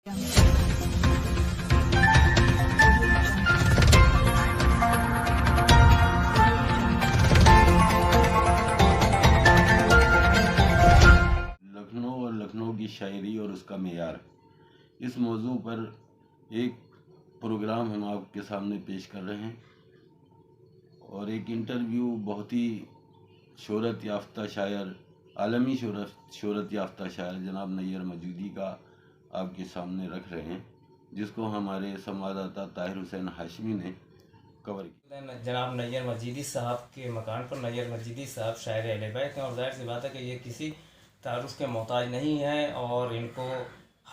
لکھنؤ اور لکھنؤ کی شاعری اور اس کا معیار، اس موضوع پر ایک پروگرام ہم آپ کے سامنے پیش کر رہے ہیں، اور ایک انٹرویو بہت ہی شہرت یافتہ شاعر، عالمی شہرت یافتہ شاعر جناب نیّر مجودی کا آپ کے سامنے رکھ رہے ہیں، جس کو ہمارے سنواداتا طاہر حسین ہاشمی نے کور کیا۔ جناب نیّر مجیدی صاحب کے مکان پر نیّر مجیدی صاحب شاعر اہل بیت ہیں، اور ظاہر سی بات ہے کہ یہ کسی تعارف کے محتاج نہیں ہیں، اور ان کو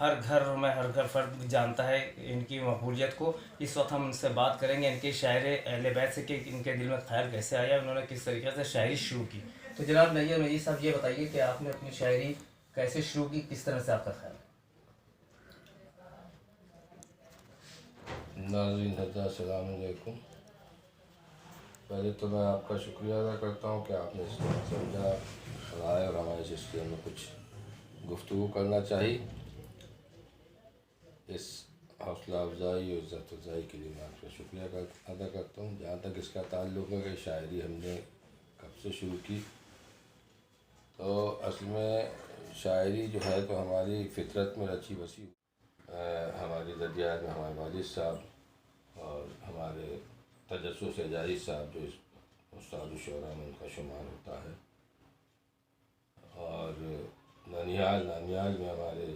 ہر گھر فرد جانتا ہے ان کی مقبولیت کو۔ اس وقت ہم ان سے بات کریں گے ان کے شاعر اہل بیت سے کہ ان کے دل میں خیال کیسے آیا، انہوں نے کس طریقے سے شاعری شروع کی۔ تو جناب نیّر مجیدی صاحب یہ بتائیے کہ آپ نے اپنی شاعری کیسے شروع کی، کس طرح سے آپ کا خیال ہے؟ ناظرین حضرات السلام علیکم۔ پہلے تو میں آپ کا شکریہ ادا کرتا ہوں کہ آپ نے اس کو سمجھا اور ہمارے سلسلے میں کچھ گفتگو کرنا چاہیے۔ اس حوصلہ افزائی اور عزت افزائی کے لیے میں آپ کا شکریہ ادا کرتا ہوں۔ جہاں تک اس کا تعلق ہے کہ شاعری ہم نے کب سے شروع کی، تو اصل میں شاعری جو ہے تو ہماری فطرت میں رچی بسی، ہماری جدیات میں ہمارے والد صاحب اور ہمارے تجسس اعجازی صاحب جو استاد الشعراء میں ان کا شمار ہوتا ہے، اور نانیال میں ہمارے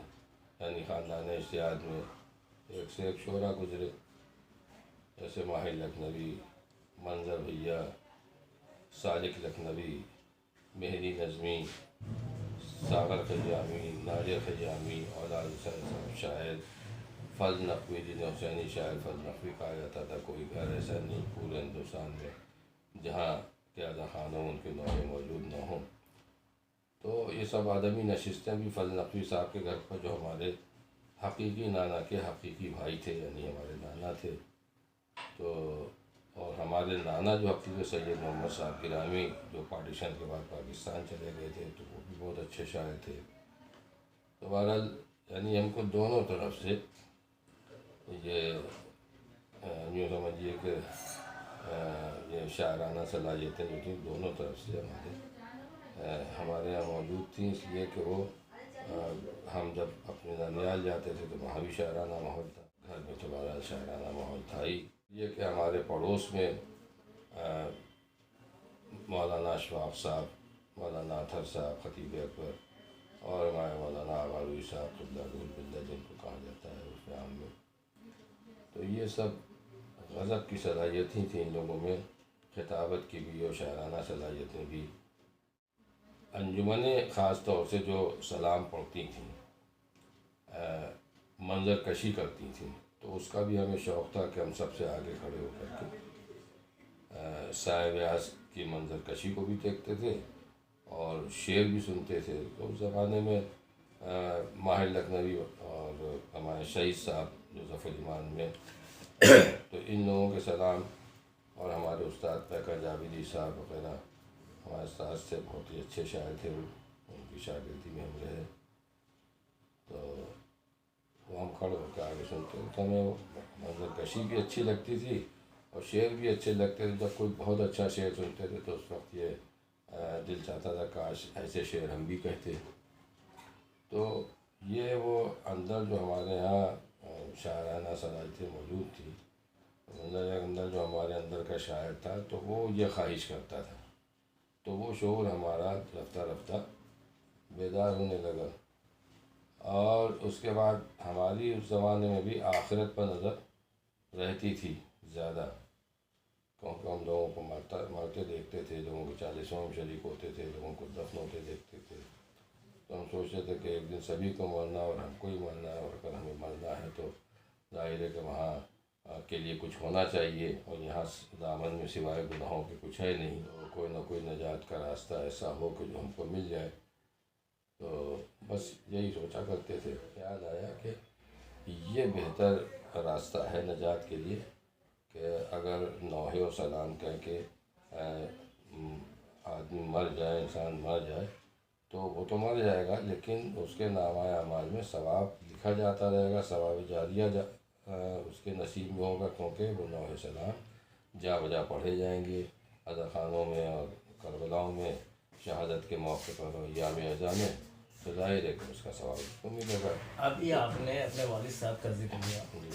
یعنی خاندان اشتہاد میں ایک سے ایک شعراء گزرے، جیسے ماہر لکھنوی، منظر بھیا، سالک لکھنوی، مہدی نظمی، ساغر خیامی، ناجر خیامی، اولاد حسین صاحب شاعر، فضل نقوی جنہیں حسینی شاعر فضل نقوی کہا جاتا تھا۔ کوئی گھر ایسا نہیں پورے ہندوستان میں جہاں قیادہ خانوں ان کے نوحے موجود نہ ہوں۔ تو یہ سب آدمی نشستیں بھی فضل نقوی صاحب کے گھر پر، جو ہمارے حقیقی نانا کے حقیقی بھائی تھے، یعنی ہمارے نانا تھے۔ تو اور ہمارے نانا جو حقیقی سید محمد صاحب گرامی، جو پارٹیشن کے بعد پاکستان چلے گئے تھے، تو وہ بھی بہت اچھے شاعر تھے۔ تو بہرحال یعنی ہم کو دونوں طرف سے یہ یوں سمجھیے کہ یہ شاعرانہ صلاحیتیں جو تھیں دونوں طرف سے ہمارے یہاں موجود تھیں، اس لیے کہ وہ ہم جب اپنے نانیال جاتے تھے تو وہاں بھی شاعرانہ ماحول تھا، گھر میں تو بہرحال شاعرانہ ماحول تھا ہی۔ یہ کہ ہمارے پڑوس میں مولانا اشفاق صاحب، مولانا اطہر صاحب خطیب اکبر، اور ہمارے مولانا آغا روئی صاحب قبلہ رول بلدہ جن کو کہا جاتا ہے اس عام میں، تو یہ سب غضب کی صلاحیتیں تھیں ان لوگوں میں، خطابت کی بھی اور شاعرانہ صلاحیتیں بھی۔ انجمنیں خاص طور سے جو سلام پڑھتی تھیں، منظر کشی کرتی تھیں، تو اس کا بھی ہمیں شوق تھا کہ ہم سب سے آگے کھڑے ہو کر کے سائے بیاض کی منظر کشی کو بھی دیکھتے تھے اور شعر بھی سنتے تھے۔ تو اس زمانے میں ماہر لکھنوی اور ہمارے شہید صاحب جو ظفر ایمان میں، تو ان لوگوں کے سلام، اور ہمارے استاد پیکر جاویدی صاحب وغیرہ ہمارے استاد سے بہت ہی اچھے شاعر تھے، وہ ان کی شاگردی میں ہم رہے، تو وہ ہم کھڑے ہو کے آگے سنتے تھے، تو ہمیں منظر کشی بھی اچھی لگتی تھی اور شعر بھی اچھے لگتے تھے۔ جب کوئی بہت اچھا شعر سنتے تھے تو اس وقت یہ دل چاہتا تھا کاش ایسے شعر ہم بھی کہتے۔ تو یہ وہ اندر جو ہمارے یہاں شاعرانہ صلاحیتیں موجود تھیں، اندر جو ہمارے اندر کا شاعر تھا تو وہ یہ خواہش کرتا تھا، تو وہ شعور ہمارا رفتہ رفتہ بیدار ہونے لگا۔ اور اس کے بعد ہماری اس زمانے میں بھی آخرت پر نظر رہتی تھی زیادہ، کیونکہ ہم لوگوں کو مرتے دیکھتے تھے، لوگوں کے 40واں میں شریک ہوتے تھے، لوگوں کو دفن ہوتے دیکھتے تھے، تو ہم سوچتے تھے کہ ایک دن سبھی کو مرنا اور ہم کو ہی مرنا ہے، اور اگر ہمیں مرنا ہے تو ظاہر ہے کہ وہاں کے لیے کچھ ہونا چاہیے، اور یہاں دامن میں سوائے گناہوں کے کچھ ہے نہیں، تو کوئی نہ کوئی نجات کا راستہ ایسا ہو کہ جو ہم کو مل جائے۔ تو بس یہی سوچا کرتے تھے۔ یاد آیا کہ یہ بہتر راستہ ہے نجات کے لیے کہ اگر نوحے و سلام کہہ کے آدمی مر جائے، انسان مر جائے، تو وہ تو مر جائے گا، لیکن اس کے نامہ اعمال میں ثواب لکھا جاتا رہے گا، ثواب جاریہ اس کے نصیب میں ہوگا، کیونکہ وہ نوح سلام جا بجا پڑھے جائیں گے اذا خانوں میں اور کربلاؤں میں شہادت کے موقع پر اور ایام اعزاء میں، تو ظاہر ہے کہ اس کا ثواب اس کو ملے گا۔ ابھی آپ نے اپنے والد صاحب کا ذکر کیا، جی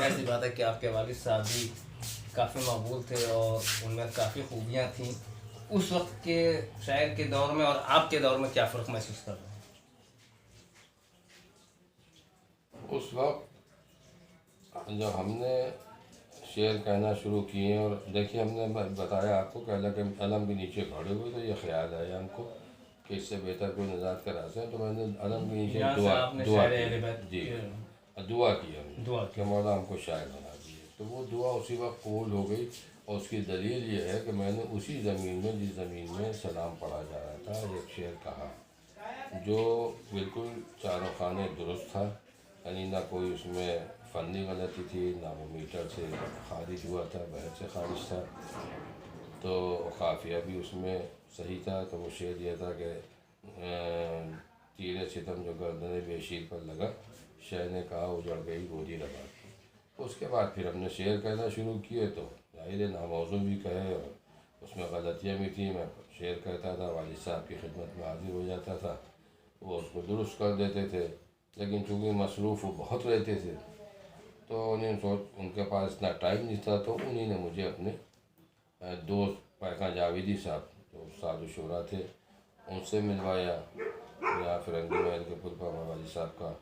ایسی بات ہے کہ آپ کے والد صاحب بھی کافی مقبول تھے اور ان میں کافی خوبیاں تھیں۔ اس وقت کے شاعر کے دور میں اور آپ کے دور میں کیا فرق محسوس کر رہے ہیں؟ اس وقت جو ہم نے شعر کہنا شروع کیے، اور دیکھیے ہم نے بتایا آپ کو کہ اللہ کے علم کے نیچے کھڑے ہوئے تو یہ خیال آیا ہم کو کہ اس سے بہتر کوئی نجات کا راستہ ہے، تو میں نے علم کے نیچے یہاں سے آپ نے شاعر اہل بیت جی کی دعا کی ہم نے دعا کہ مولا ہم کو شاعر بنا دیے، تو وہ دعا اسی وقت قبول ہو گئی۔ اور اس کی دلیل یہ ہے کہ میں نے اسی زمین میں، جس زمین میں سلام پڑھا جا رہا تھا، ایک شعر کہا جو بالکل چاروں خانے درست تھا، یعنی نہ کوئی اس میں فنی غلطی تھی، نہ وہ میٹر سے خارج ہوا تھا، بحث سے خارج تھا، تو قافیہ بھی اس میں صحیح تھا۔ تو وہ شعر یہ تھا کہ تیر ستم جو گردن بے شیر پر لگا، شہ نے کہا اجڑ گئی گودی ربا کی۔ اس کے بعد پھر ہم نے شعر کہنا شروع کیے، تو ظاہر ناموضوع بھی کہے اور اس میں غلطیاں بھی تھیں، میں شعر کہتا تھا، والد صاحب کی خدمت میں حاضر ہو جاتا تھا، وہ اس کو درست کر دیتے تھے، لیکن چونکہ مصروف وہ بہت رہتے تھے تو ان کے پاس اتنا ٹائم نہیں تھا، تو انہی نے مجھے اپنے دوست پیکاں جاویدی صاحب جو استاد الشورا تھے ان سے ملوایا، یا فرنگی محل کے پل پر والد صاحب کا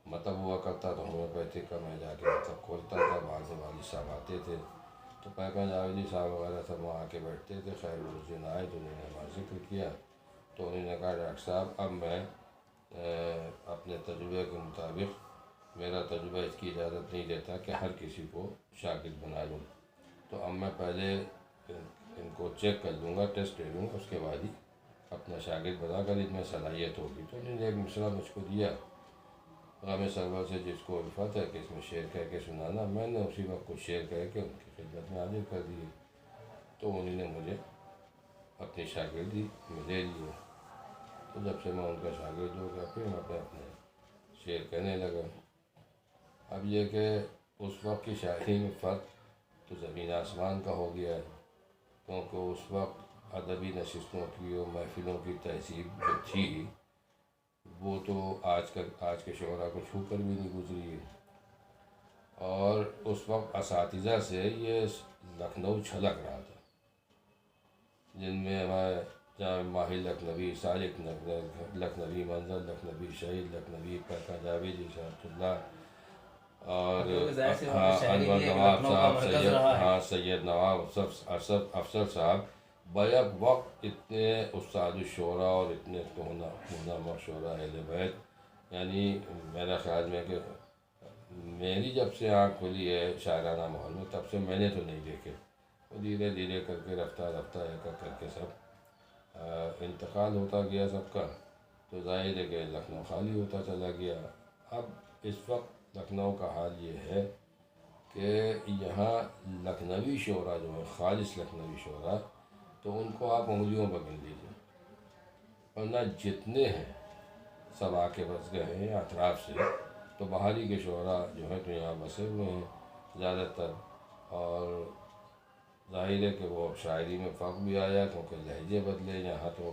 مطب ہوا کرتا، تو ہومیوپیتھک کا میں جا کے مطب کھولتا تھا، بعد میں والد صاحب آتے تھے تو پیکاں جاویدی صاحب وغیرہ سب وہاں آ کے بیٹھتے تھے۔ خیر وہ اس دن آئے تو انہوں نے ہمارا ذکر کیا، تو انہوں نے کہا ڈاکٹر صاحب اب میں اپنے تجربے کے مطابق، میرا تجربہ اس کی اجازت نہیں دیتا کہ ہر کسی کو شاگرد بنا لوں، تو اب میں پہلے ان کو چیک کر لوں گا، ٹیسٹ لے لوں گا، اس کے بعد ہی اپنا شاگرد بنا کر ان میں صلاحیت ہوگی۔ تو انہوں نے ایک مصرع مجھ کو دیا، غم سرور سے جس کو الفت ہے کہ اس میں شعر کہہ کے سنانا، میں نے اسی وقت کچھ شعر کہہ کے ان کی خدمت میں حاضر کر دیے، تو انہوں نے مجھے اپنی شاگردی میں لے لیے۔ تو جب سے میں ان کا شاگرد ہو گیا، پھر میں اپنے شعر کہنے لگا۔ اب یہ کہ اس وقت کی شاعری میں فرق تو زمین آسمان کا ہو گیا ہے، کیونکہ اس وقت ادبی نشستوں کی اور محفلوں کی تہذیب جو تھی وہ تو آج کے شعراء کو چھو کر بھی نہیں گزری ہے، اور اس وقت اساتذہ سے یہ لکھنؤ چھلک رہا تھا، جن میں ہمارے جہاں ماہر لکھنوی، سالک لکھنوی، منظر لکھنوی، شہید لکھنوی، پیکاں جاویدی، شرف اللہ اور انور نواب صاحب، سید نواب افسر صاحب، بیک وقت اتنے استاد الشورا اور اتنے مہنامہ شعراء اہل بیت، یعنی میرا خیال میں کہ میری جب سے آنکھ کھلی ہے شاعرانہ ماحول میں، تب سے میں نے تو نہیں دیکھے، وہ دھیرے دھیرے کر کے رفتہ ایک کر کے سب انتقال ہوتا گیا سب کا، تو ظاہر ہے کہ لکھنؤ خالی ہوتا چلا گیا۔ اب اس وقت لکھنؤ کا حال یہ ہے کہ یہاں لکھنوی شعراء جو ہیں، خالص لکھنوی شعراء، تو ان کو آپ انگلیوں پر گن لیجیے، ورنہ جتنے ہیں سب آ کے بس گئے ہیں اطراف سے، تو باہری کے شعراء جو ہیں تو یہاں بسے ہوئے ہیں زیادہ تر، اور ظاہر ہے کہ وہ شاعری میں فرق بھی آیا کیونکہ لہجے بدلے، یہاں تو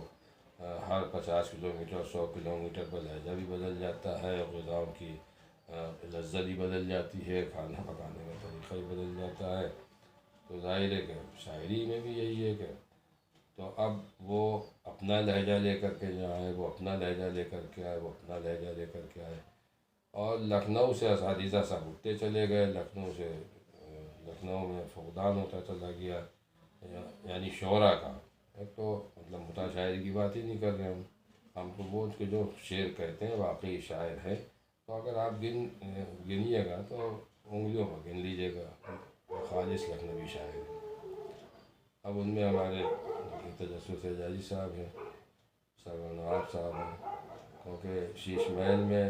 ہر 50 کلومیٹر 100 کلومیٹر پر لہجہ بھی بدل جاتا ہے، غذاؤں کی لذت بھی بدل جاتی ہے، کھانا پکانے کا طریقہ بھی بدل جاتا ہے، تو ظاہر ہے کہ شاعری میں بھی یہی ہے کہ تو اب وہ اپنا لہجہ لے کر کے جو آئے، وہ اپنا لہجہ لے کر کے آئے، وہ اپنا لہجہ لے کر کے آئے، اور لکھنؤ سے اساتذہ سب اٹھتے چلے گئے، لکھنؤ میں فقدان ہوتا چلا گیا، یعنی شعراء کا، ایک تو مطلب متا شاعری کی بات ہی نہیں کر رہے ہم تو وہ کے جو شعر کہتے ہیں واقعی شاعر ہے، تو اگر آپ گنیے گا تو انگلیوں پر گن لیجیے گا، خالص لکھنوی شاعر ہے۔ اب ان میں ہمارے تجسس اعجازی صاحب ہیں، سرور نواب صاحب ہیں، کیونکہ شیش محل میں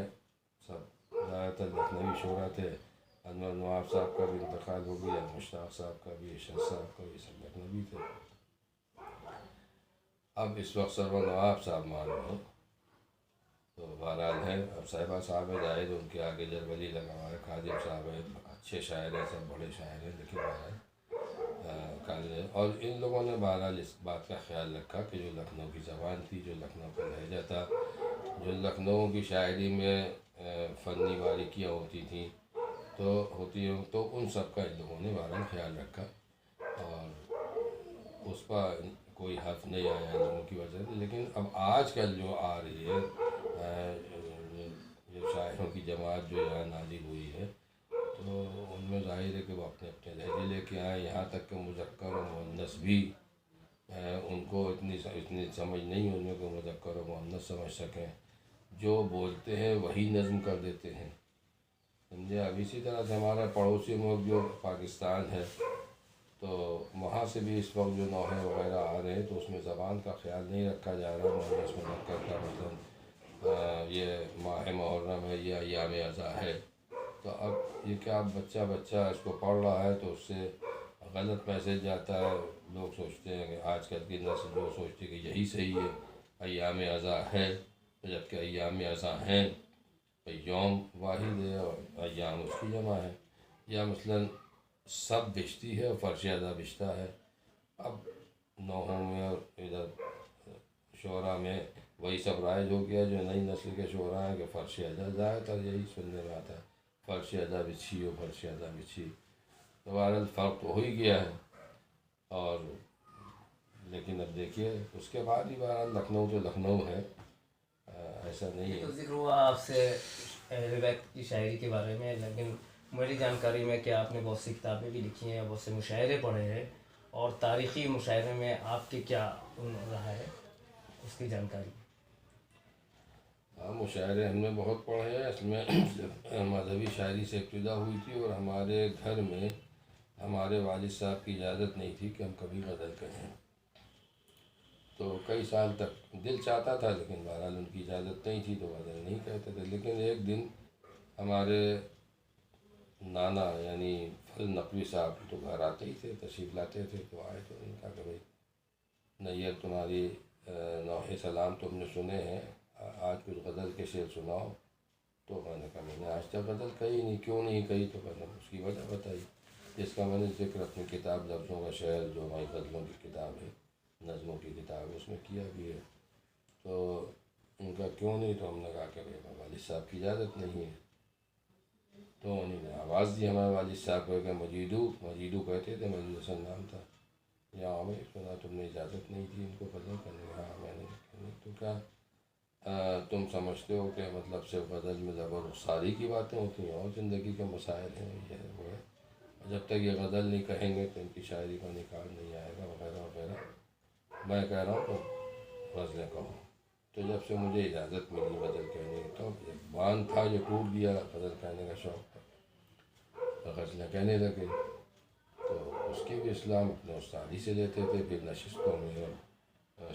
سب زیادہ تر لکھنوی شعراء تھے، انور نواب صاحب کا بھی انتقال ہو گیا، مشتاق صاحب کا بھی، ارشد صاحب کا بھی، سب لکھنوی تھے۔ اب اس وقت سرور نواب صاحب مان لو تو بہرحال ہے، اب صاحبہ صاحب ہے ظاہر ان کے آگے جربلی لگا ہوا ہے، خادم صاحب ہے، اچھے شاعر ہیں، سب بڑے شاعر ہیں، لیکن بہرحال کالج ہے۔ اور ان لوگوں نے بہرحال اس بات کا خیال رکھا کہ جو لکھنؤ کی زبان تھی، جو لکھنؤ کا لہجہ تھا، جو لکھنؤ کی شاعری میں فنی باریکیاں ہوتی تھیں تو ان سب کا ان لوگوں نے بہرحال خیال رکھا، اور اس پر کوئی حرف نہیں آیا ان لوگوں کی وجہ سے۔ لیکن اب آج کل جو آ رہی ہے جو شاعروں کی جماعت جو یہاں نازل ہوئی ہے، تو ان میں ظاہر ہے کہ وہ اپنے اپنے لہجے لے کے آئیں، یہاں تک کہ مذکر و مؤنث بھی ان کو اتنی سمجھ نہیں ان میں کہ مذکر و مؤنث سمجھ سکیں، جو بولتے ہیں وہی نظم کر دیتے ہیں، سمجھے۔ اب اسی طرح سے ہمارا پڑوسی ملک جو پاکستان ہے، تو وہاں سے بھی اس وقت جو نوحے وغیرہ آ رہے ہیں، تو اس میں زبان کا خیال نہیں رکھا جا رہا، مؤنث مذکر کا، مثلا یہ ماہ محرم ہے، یہ ایام اضحیٰ ہے، تو اب یہ کیا بچہ اس کو پڑھ رہا ہے تو اس سے غلط میسج جاتا ہے، لوگ سوچتے ہیں کہ آج کل کی نسل جو سوچتی ہے کہ یہی صحیح ہے، ایام اضحیٰ ہے، جبکہ ایام اضحیٰ ہیں، یوم واحد ہے اور ایام اس کی جمع ہے، یا مثلاً سب بشتی ہے اور فرش ادا بشتہ ہے۔ اب نوحوں میں اور ادھر شعراء میں وہی سب رائج ہو گیا، جو نئی نسل کے شعراء ہیں کہ فرش ادا، زیادہ تر یہی سننے میں آتا ہے، فرش ادا بچھی ہو، فرش ادا بچھی، تو بہرحال فرق تو ہو ہی گیا ہے۔ اور لیکن اب دیکھیے اس کے بعد ہی بہرحال لکھنؤ تو لکھنؤ ہے، ایسا نہیں ہے۔ تو ذکر ہوا آپ سے اہل بیت کی شاعری کے بارے میں، لیکن میری جانکاری میں کہ آپ نے بہت سی کتابیں بھی لکھی ہیں، بہت سے مشاعرے پڑھے ہیں، اور تاریخی مشاعرے میں آپ کے کیا رہا ہے اس کی جانکاری؟ ہاں، مشاعرے ہم نے بہت پڑھے ہیں، اس میں مذہبی شاعری سے ابتدا ہوئی تھی، اور ہمارے گھر میں ہمارے والد صاحب کی اجازت نہیں تھی کہ ہم کبھی غزل کہیں، تو کئی سال تک دل چاہتا تھا، لیکن بہرحال ان کی اجازت نہیں تھی تو غزل نہیں کہتے تھے۔ لیکن ایک دن ہمارے نانا یعنی فضل نقوی صاحب تو گھر آتے ہی تھے، تشریف لاتے تھے، تو آئے تو انہوں نے کہا کہ بھائی نیت تمہاری نوحے سلام تم نے سنے ہیں، آج کچھ غزل کے شعر سناؤ۔ تو میں نے کہا میں نے آج تک غزل کہی نہیں، کیوں نہیں کہی؟ تو میں نے اس کی وجہ بتائی، جس کا میں نے ذکر اپنی کتاب لفظوں کا شعر جو ہماری غزلوں کی کتاب ہے، نظموں کی کتاب ہے، اس میں کیا بھی ہے۔ تو ان کا کیوں نہیں؟ تو ہم نے کہا کہ بھائی والد صاحب کی اجازت نہیں ہے۔ تو انہوں نے آواز دی ہمارے والد صاحب کو کہ مجیدو کہتے تھے، مجید حسن نام تھا، یا ہمیں سنا تم نے اجازت نہیں دی ان کو غزل کرنے؟ ہاں میں نے۔ تو کیا تم سمجھتے ہو کہ مطلب صرف غزل میں لب و رخساری کی باتیں ہوتی ہیں، اور زندگی کے مسائل ہیں، یہ ہے وہ ہے، جب تک یہ غزل نہیں کہیں گے تو ان کی شاعری کا نکال نہیں آئے گا، وغیرہ وغیرہ۔ میں کہہ رہا ہوں تو غزلیں کہوں۔ تو جب سے مجھے اجازت ملی غزل کہنے کی، تو ایک باندھ تھا جو ٹوٹ گیا، غزل کہنے کا شوق تھا، غزلیں کہنے لگے۔ تو اس کی بھی اصلاح اپنے استاد ہی سے لیتے تھے، پھر نشستوں میں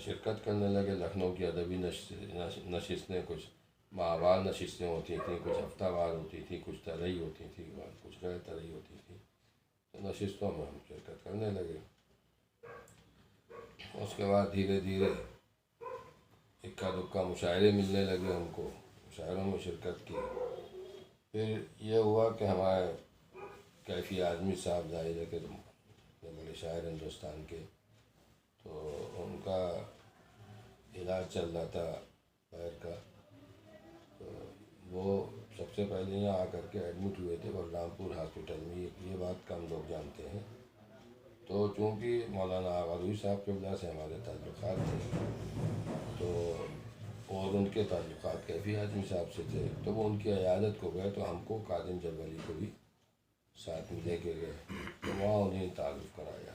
شرکت کرنے لگے، لکھنؤ کی ادبی نشستیں، کچھ ماہوار نشستیں ہوتی تھیں، کچھ ہفتہ وار ہوتی تھیں، کچھ ترئی ہوتی تھیں، کچھ غیر ترئی ہوتی تھیں، تو نشستوں میں ہم شرکت کرنے لگے۔ اس کے بعد دھیرے دھیرے اکا دکا مشاعرے ملنے لگے ہم کو، مشاعروں میں شرکت کی۔ پھر یہ ہوا کہ ہمارے کیفی اعظمی صاحب ظاہر ہے کہ بڑے شاعر ہندوستان کے، تو ان کا علاج چل رہا تھا پیر کا، تو وہ سب سے پہلے یہاں آ کر کے ایڈمٹ ہوئے تھے بلرام پور ہاسپٹل میں، یہ بات کم لوگ جانتے ہیں۔ تو چونکہ مولانا آغا روی صاحب کے وجہ سے ہمارے تعلقات تھے، تو اور ان کے تعلقات کیفی اعظمی صاحب سے تھے، تو وہ ان کی عیادت کو گئے، تو ہم کو کاظم جربلی کو بھی ساتھ میں لے کے گئے، تو وہاں انہیں تعارف کرایا۔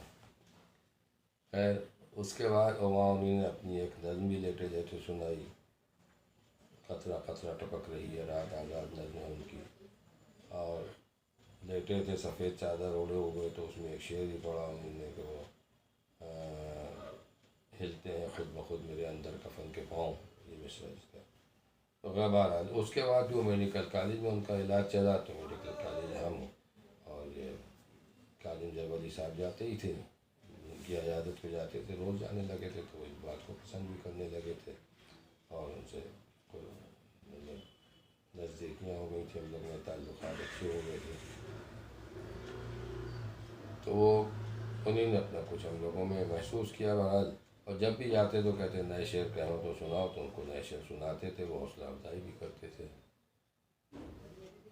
خیر اس کے بعد وہاں انہوں نے اپنی ایک نظم بھی لیٹے لیٹے سنائی، قطرہ قطرہ ٹپک رہی ہے رات آزاد، نظم ہے ان کی، اور لیٹے تھے سفید چادر اوڑھے ہوئے، تو اس میں ایک شعر ہی پڑھا انہوں نے کہ وہ ہلتے ہیں خود بخود میرے اندر کفن کے پاؤں، یہ مصرع اس کا۔ تو بہرحال اس کے بعد جو میڈیکل کالج میں ان کا علاج چلا، تو میڈیکل کالج ہم اور یہ کاظم جربلی صاحب جاتے ہی تھے، ان کی عیادت پہ جاتے تھے، روز جانے لگے تھے، تو اس بات کو پسند بھی کرنے لگے تھے، اور ان سے مطلب نزدیکیاں ہو گئی تھیں، ہم لوگ میں تعلقات اچھے ہو گئے تھے. تو وہ انہیں نے اپنا کچھ ہم لوگوں میں محسوس کیا بہرحال. اور جب بھی جاتے تو کہتے نئے شعر کہو تو سناؤ، تو ان کو نئے شعر سناتے تھے، وہ حوصلہ افزائی بھی کرتے تھے.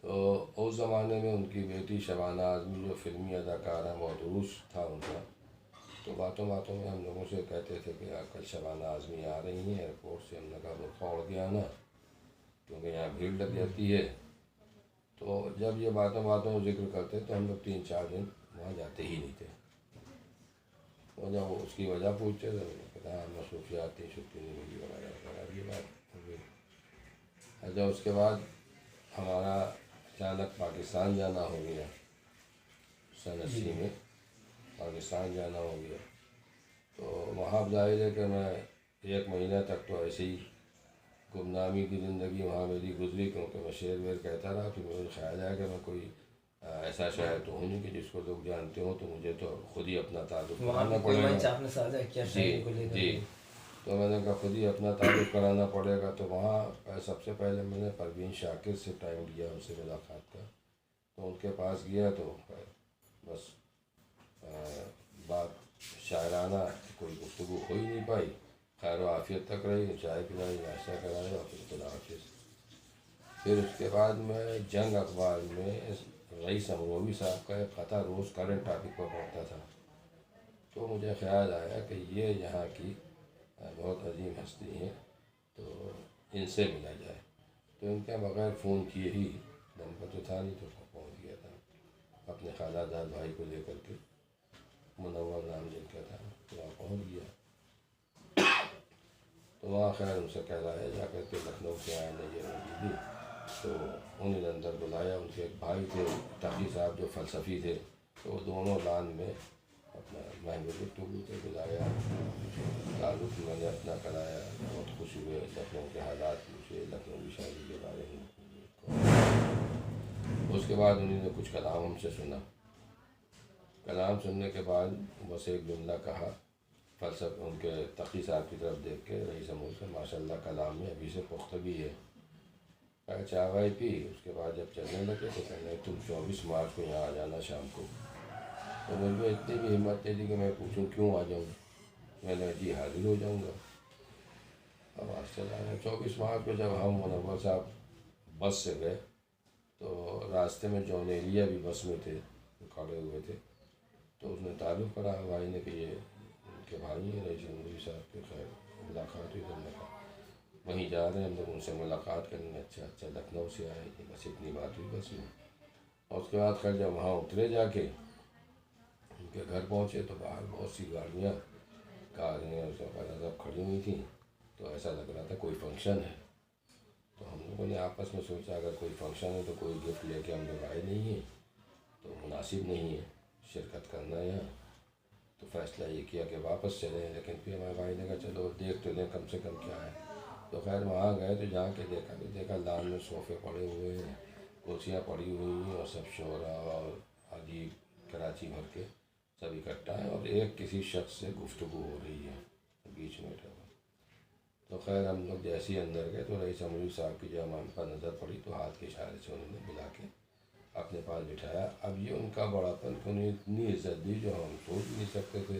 تو اس زمانے میں ان کی بیٹی شبانہ اعظمی جو فلمی اداکارہ موضوع تھا ان کا، تو باتوں باتوں میں ہم لوگوں سے کہتے تھے کہ کل شبانہ اعظمی آ رہی ہیں ایئرپورٹ سے. ہم نے کہا برقع اڑ گیا نا، کیونکہ یہاں بھیڑ لگ جاتی ہے. تو جب یہ باتوں باتوں ذکر کرتے تو ہم لوگ 3-4 دن وہاں جاتے ہی نہیں تھے. اور جب وہ اس کی وجہ پوچھتے تھے میں نے کہا مصروفیات تھی، چھٹی نہیں ملی وغیرہ وغیرہ، یہ بات ہو گئی. اچھا اس کے بعد ہمارا اچانک پاکستان جانا ہو گیا. سن 80 میں پاکستان جانا ہو گیا. تو وہاں ظاہر ہے کہ میں 1 مہینہ تک تو ایسے ہی گمنامی کی زندگی وہاں میری گزری، کیونکہ میں شعر ویر کہتا رہا. تو مجھے خیال آیا کہ میں کوئی ایسا شاعر تو ہوں نہیں کہ جس کو لوگ جانتے ہوں، تو مجھے تو خود ہی اپنا تعارف کرانا پڑے گا. آپ نے سازا کیا شاعری کو لے کر؟ جی. تو میں نے کہا خود ہی اپنا تعارف کرانا پڑے گا. تو وہاں سب سے پہلے میں نے پروین شاکر سے ٹائم لیا، ان سے ملاقات کا. تو ان کے پاس گیا تو بس بات شاعرانہ کوئی گفتگو ہو ہی نہیں پائی. خیر و عافیت تک رہی، چائے پلائی، ناشتہ کرایا اور پھر خدا حافظ. پھر اس کے بعد میں جنگ اخبار میں رئیس امروی صاحب کا ایک خطا روز کرنٹ ٹاپک پر پڑھتا تھا. تو مجھے خیال آیا کہ یہ یہاں کی بہت عظیم ہستی ہیں، تو ان سے ملا جائے. تو ان کے بغیر فون کیے ہی دم پر تو تھا نہیں، تو پہنچ گیا تھا اپنے خالہ داد بھائی کو لے کر کے. منور نام جن کا تھا، تو وہاں پہنچ گیا. تو وہاں خیر ان سے کہلایا جا کر کے لکھنؤ سے آئے نیر مجیدی. تو انہیں نے اندر بلایا. ان کے ایک بھائی تھے تقی صاحب جو فلسفی تھے، تو وہ دونوں لان میں اپنا محمود گفتگو پہ بلایا. تعلق میں نے اپنا کرایا. بہت خوش ہوئے، لکھنؤ کے حالات پوچھے، لکھنؤ کی شاعری کے بارے میں. اس کے بعد انہوں نے کچھ کلام ہم سے سنا. کلام سننے کے بعد بس ایک جملہ کہا فلسفہ ان کے تقی صاحب کی طرف دیکھ کے، رئیس امور سے، ماشاء اللہ کلام میں ابھی سے پختگی ہے. چائے وائے پی. اس کے بعد جب چلنے لگے تو کہنے لگے تم 24 مارچ کو یہاں آ جانا شام کو. تو مجھ میں اتنی بھی ہمت نہیں تھی کہ میں پوچھوں کیوں آ جاؤں. میں نے جی حاضر ہو جاؤں گا. اب آج چلا ہے 24 مارچ کو جب ہم منور صاحب بس سے گئے تو راستے میں جون ایلیا بھی بس میں تھے، کھڑے ہوئے تھے. تو اس نے تعارف کرا بھائی نے کہ یہ ان کے بھائی ہیں رئیس امروی صاحب کے. خیر ملاقات ہوئی. ہم نے کہا وہیں جا رہے ہیں ہم لوگ ان سے ملاقات کریں. اچھا لکھنؤ سے آئے. بس اتنی بات ہوئی بس میں. اور اس کے بعد خیر جب وہاں اترے جا کے ان کے گھر پہنچے تو باہر بہت سی گاڑیاں، کاریں اور سب کھڑی ہوئی تھیں. تو ایسا لگ رہا تھا کوئی فنکشن ہے. تو ہم لوگوں نے آپس میں سوچا اگر کوئی فنکشن ہے تو کوئی گفٹ لے کے ہم لوگ آئے نہیں ہیں، تو مناسب نہیں ہے شرکت کرنا یہاں. تو فیصلہ یہ کیا کہ واپس چلیں. لیکن پھر ہمارے بھائی نے کہا چلو دیکھ تو لیں کم سے کم کیا ہے. تو خیر وہاں گئے تو جا کے دیکھا لان میں صوفے پڑے ہوئے ہیں، کرسیاں پڑی ہوئی ہیں، اور سب شعراء اور ادیب کراچی بھر کے سب اکٹھا ہیں، اور ایک کسی شخص سے گفتگو ہو رہی ہے بیچ میں بیٹھا ہوا. تو خیر ہم لوگ جیسے ہی اندر گئے تو رئیس امروی صاحب کی جب ہم پر نظر پڑی تو ہاتھ کے اشارے سے انہوں نے بلا کے اپنے پاس بٹھایا. اب یہ ان کا بڑا پن کہ انہیں اتنی عزت دی جو ہم سوچ نہیں سکتے تھے.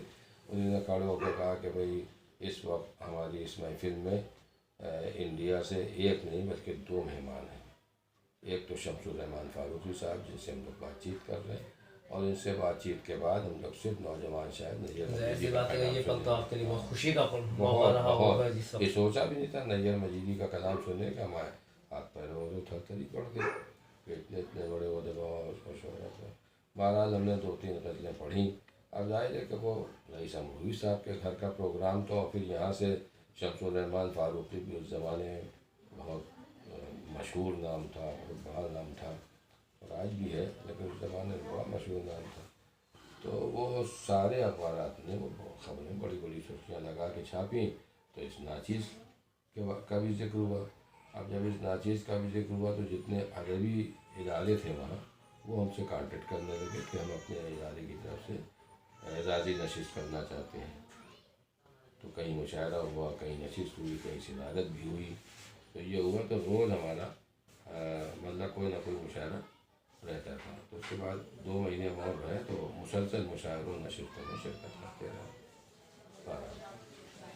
انہوں نے کھڑے ہو کے کہا کہ بھئی اس وقت ہماری اس محفل میں انڈیا سے ایک نہیں بلکہ 2 مہمان ہیں. ایک تو شمس الرحمان فاروقی صاحب جن سے ہم لوگ بات چیت کر رہے ہیں، اور ان سے بات چیت کے بعد ہم لوگ صرف نوجوان شاعر نیر مجیدی کا کلام تو آپ کے لیے بہت خوشی کا موقع بہت رہا ہوگا جی. بہت یہ سوچا بھی نہیں تھا. نیر مجیدی کا کلام سننے کا ہمارے ہاتھ پیر وہ تھر تھری پڑ گئے کہ اتنے بڑے عہدے بہت خوش ہو رہا تھا. بہرحال ہم نے 2-3 غزلیں پڑھیں. اب ظاہر ہے کہ وہ رئیس امروی صاحب کے گھر کا پروگرام تو، اور پھر یہاں سے شمس الرحمان فاروقی بھی اس زمانے میں بہت مشہور نام تھا، بہت بڑا نام تھا، اور آج بھی ہے لیکن اس زمانے میں بڑا مشہور نام تھا. تو وہ سارے اخبارات نے وہ خبریں بڑی بڑی سرخیاں لگا کے چھاپیں. تو اس ناچیز کا بھی ذکر ہوا. اب جب اس ناچیز کا بھی ذکر ہوا تو جتنے ادبی ادارے تھے وہاں وہ ہم سے کانٹیکٹ کرنے لگے کہ ہم اپنے ادارے کی طرف سے اعزازی نشست کرنا چاہتے ہیں. تو کہیں مشاعرہ ہوا، کہیں نشست ہوئی، کہیں صدارت بھی ہوئی. تو یہ ہوا تو روز ہمارا مطلب کوئی نہ کوئی مشاعرہ رہتا تھا. تو اس کے بعد 2 مہینے اور رہے تو مسلسل مشاعروں نشستوں میں شرکت کرتے رہے.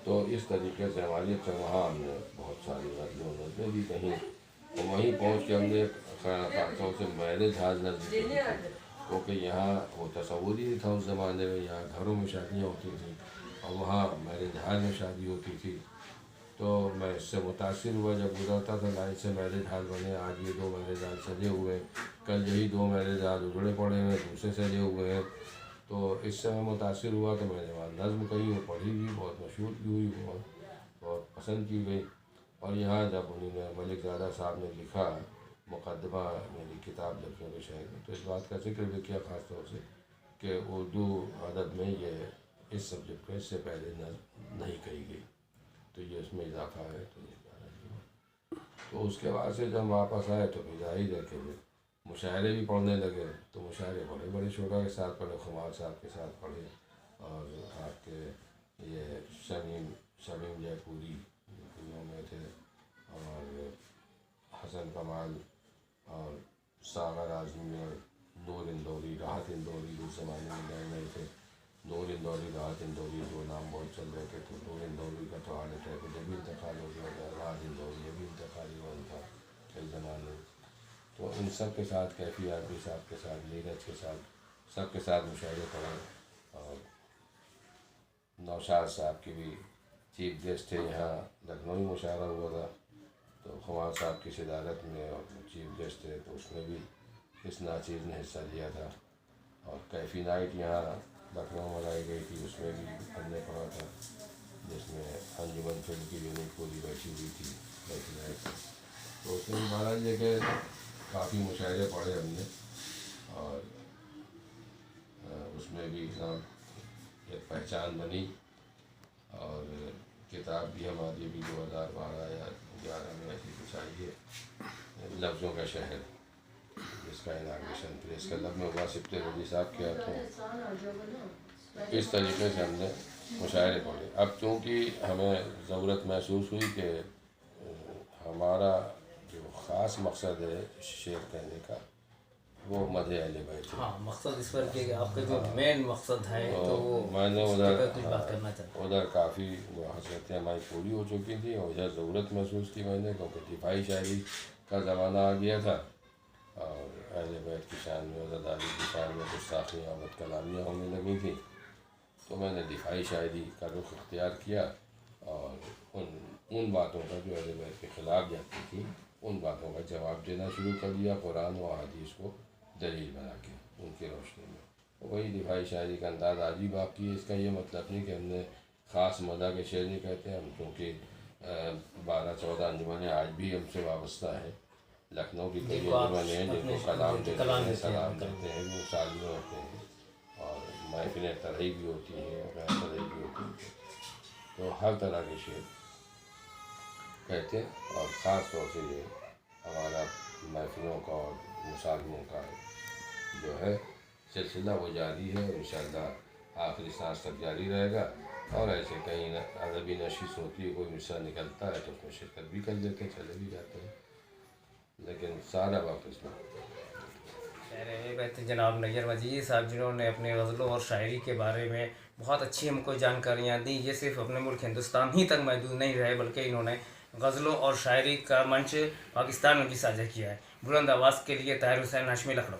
تو اس طریقے سے ہماری وہاں ہم نے بہت ساری نظمیں بھی کہیں، اور وہیں پہنچ کے ہم نے خاصوں سے میرج ہال نظم کی تھی، کیونکہ یہاں وہ تصور ہی نہیں تھا اس زمانے میں. یہاں گھروں میں شادیاں ہوتی تھیں اور وہاں میرج ہال میں شادی ہوتی تھی. تو میں اس سے متاثر ہوا، جب گزرتا تھا لائن سے میرج ہال بنے، آج یہ 2 میرج ہال سجے ہوئے، کل یہی 2 میرج ہال اجڑے پڑے ہیں، دوسرے سجے ہوئے ہیں. تو اس سے میں متاثر ہوا تو میں نے وہاں نظم کہی، وہ پڑھی بھی، بہت مشہور بھی ہوئی، بہت پسند کی گئی. اور یہاں جب انہوں نے ملک زادہ صاحب نے لکھا مقدمہ میری کتاب لکھنے کے شہر میں، تو اس بات کا ذکر بھی کیا خاص طور سے کہ اردو ادب میں یہ اس سبجیکٹ کو اس سے پہلے نظم نہیں کہی گئی، تو یہ اس میں اضافہ ہے. تو اس کے بعد سے جب واپس آئے تو پھر ظاہر ہے کہ مشاعرے بھی پڑھنے لگے. تو مشاعرے بڑے بڑے شعراء کے ساتھ پڑھے، خمار صاحب کے ساتھ پڑھے، اور آپ کے یہ شمیم جے پوری دنوں میں تھے، اور حسن کمال، اور ساغر اعظمی، اور نور اندوری، راحت اندوری اس زمانے میں نئے نئے تھے. نور اندوری، راحت اندوری، 2 نام بہت چل رہے تھے. تو نور اندوری کا تو ہارٹ اٹیک جب بھی انتقال ہو گیا تھا، راحت اندوری یہ بھی انتقال ہوا تھا اس زمانے میں. تو ان سب کے ساتھ کیفی عربی صاحب کے ساتھ، نیرج کے ساتھ، سب کے ساتھ مشاعرے پڑھے. اور نوشاد صاحب کی بھی چیف گیسٹ تھے، یہاں لکھنؤ میں مشاعرہ ہوا تھا، تو خمار صاحب کی صدارت میں اور چیف گیسٹ تھے، تو اس میں بھی اس ناچیز نے حصہ لیا تھا. اور کیفی نائٹ یہاں لکھنؤ منائی گئی تھی، اس میں بھی ہم نے پڑھا تھا، جس میں انجمن فلم کی یونٹ پوری بیٹھی ہوئی تھی کیفی نائٹ. تو اس میں مہاراج جی کے کافی مشاعرے پڑھے ہم نے، اور اس میں بھی نام ایک پہچان بنی. اور کتاب بھی ہماری بھی 2012 یا 2011 میں ایسی کچھ آئی ہے، لفظوں کا شہر، جس کا اناگریشن پریس کلب میں ہوا سبت رضی صاحب کے ہاتھوں. اس طریقے سے ہم نے مشاعرے پڑھے. اب چونکہ ہمیں ضرورت محسوس ہوئی کہ ہمارا جو خاص مقصد ہے شعر کہنے کا وہ مدح اہل بیت ہے. ہاں، مقصد اس پر کہ آپ کا جو مین مقصد ہے تو وہ میں نے کچھ بات کرنا چاہتا ہوں. ادھر کافی حسرتیں ہماری پوری ہو چکی تھیں، اور ادھر ضرورت محسوس کی میں نے، کیونکہ دفاعی شاعری کا زمانہ آ گیا تھا، اور اہل بیت کی شان میں، عزاداری کی شان میں کچھ ساخیاں اور کلامیاں ہونے لگی تھیں. تو میں نے دفاعی شاعری کا رخ اختیار کیا، اور ان باتوں کا جو اہل بیت کے خلاف جاتی تھیں، ان باتوں کا جواب دینا شروع کر دیا، قرآن و حدیث کو دلیل بنا کے ان کی روشنی میں. وہی دفاعی شاعری کا انداز آج بھی باقی ہے. اس کا یہ مطلب نہیں کہ ہم نے خاص مدح کے شعر نہیں کہتے ہم، کیونکہ 12-14 انجمنیں آج بھی ہم سے وابستہ ہیں. لکھنؤ کی کئی انجمنیں ہیں جن کو کلام دیتے ہیں، سلام دیتے ہیں، وہ سالوں ہوتے ہیں، اور محفلیں ترہی بھی ہوتی ہیں، غیر ترہی بھی ہوتی ہیں. تو ہر طرح کے شعر کہتے ہیں، اور خاص طور سے یہ ہمارا محفلوں کا اور مصالحوں کا جو ہے سلسلہ وہ جاری ہے، اور انشاءاللہ آخری سانس تک جاری رہے گا. اور ایسے کہیں ادبی نشست ہوتی ہے، کوئی مصرع نکلتا ہے تو اس میں شرکت بھی کر لیتے ہیں، چلے بھی جاتے ہیں، لیکن سارا وقت اس میں. اہل بیت جناب نیّر مجیدی صاحب، جنہوں نے اپنے غزلوں اور شاعری کے بارے میں بہت اچھی ہم کو جانکاریاں دیں. یہ صرف اپنے ملک ہندوستان ہی تک محدود نہیں رہے، بلکہ انہوں نے غزلوں اور شاعری کا منچ پاکستان میں بھی ساجھا کیا ہے. بلند آواز کے لیے طاہر حسین ہاشمی، لکھنؤ.